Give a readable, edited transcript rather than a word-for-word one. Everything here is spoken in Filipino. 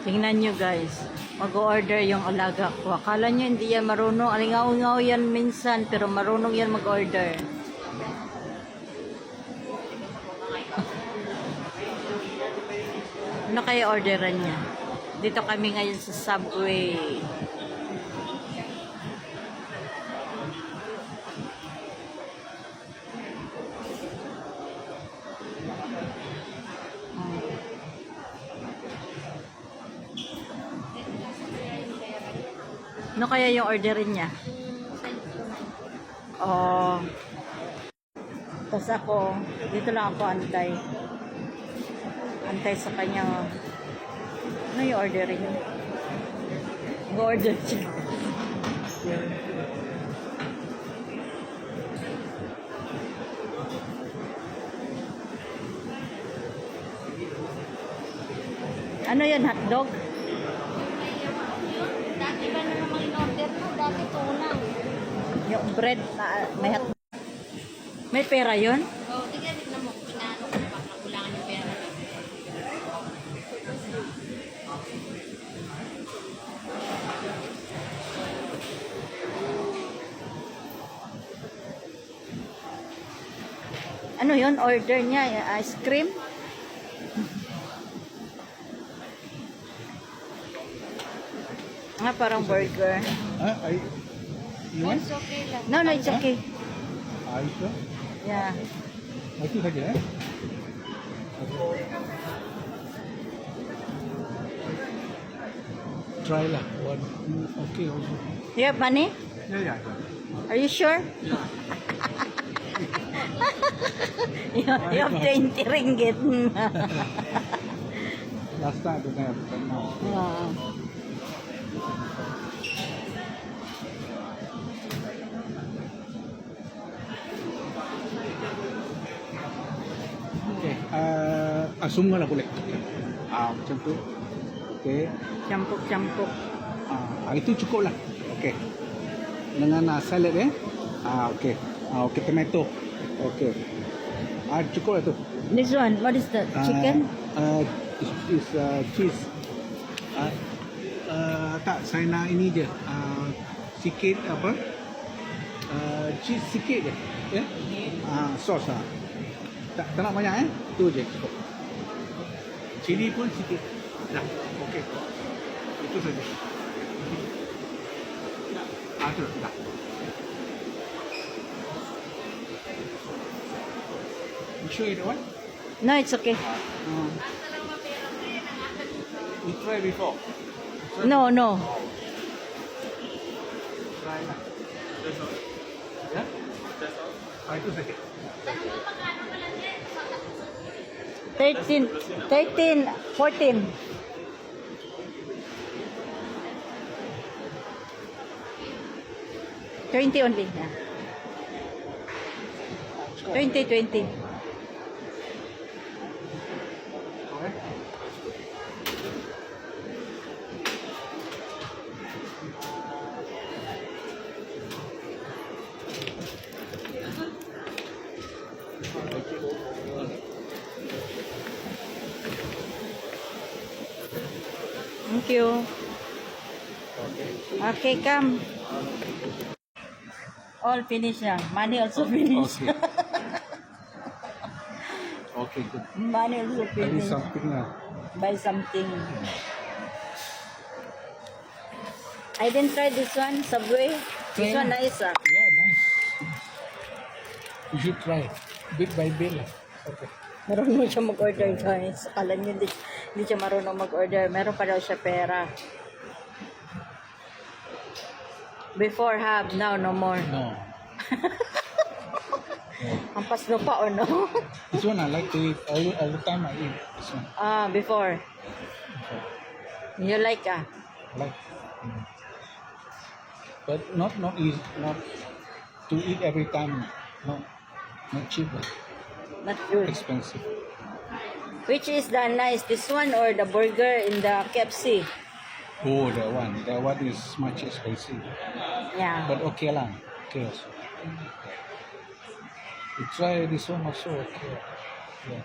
Tingnan nyo guys, mag-order yung alaga ko. Akala nyo hindi yan marunong. Alingaw-ngaw yan minsan, pero marunong yan mag-order. Ano kaya orderan niya? Dito kami ngayon sa Subway. Ano kaya yung orderin niya? Oh. Tapos ako, dito lang ako antay. Antay sa kanya. Ano yung orderin niya? Mag-order siya. Ano yun? Hotdog? Dati ba na naman in-order mo? Dati tunang. Yung bread na may hotdog. May pera yun? Oo, tignan mo. Inaano ko pa. Nakulangan yung pera. Ano yun? Order niya? Ice cream? Parang burger. You want? It's okay lang. No, it's okay. Are you sure? Yeah. Mati saja eh? Try lah. One. Okay also. You have money? Yeah. Are you sure? you have 20 ringgit. Last time I don't have, but now. Okay. Assume nga na boleh. Macam tu. Okay. Campuk-campuk. Itu cukup lah. Okay. Dengan salad eh. Okay. Okay, tomato. Okay. Cukup lah tu. This one, what is that? Chicken? Is cheese. Tak, saya nak ini je. Sikit apa? Cheese sikit je. Ya? Sos lah. Tak nak banyak eh? Tu je cukup. Cili pun sikit. Dah. Okey. Itu saja. Tu dah. You sure you don't want? No, it's okay. You try before. No. Try lah. Ya? Itu saja. 13, 14. 20 only. Yeah. 20. Okay. Thank you. Okay, come. All finish na. Money also finish. Okay. Okay, good. Money also Tadi finish. something lah. Buy something. I didn't try this one, Subway. This Try. one nice. Yeah, nice. You should try. Bit by bit lah. Okay. Marunong siya mag-order, guys. Akala niyo hindi siya marunong mag-order. Meron pa daw siya pera. Before have, now no more. No. Ampas no pa or no? This one I like to eat all the time. I eat this one. Before. Okay. You like I like. But not easy. Not to eat every time. No. Not cheap. Not good. Expensive. Which is the nice? This one or the burger in the KFC? Oh, that one. That one is much expensive. Yeah. But okay lah. Okay also. You try this one also. Okay. Yeah.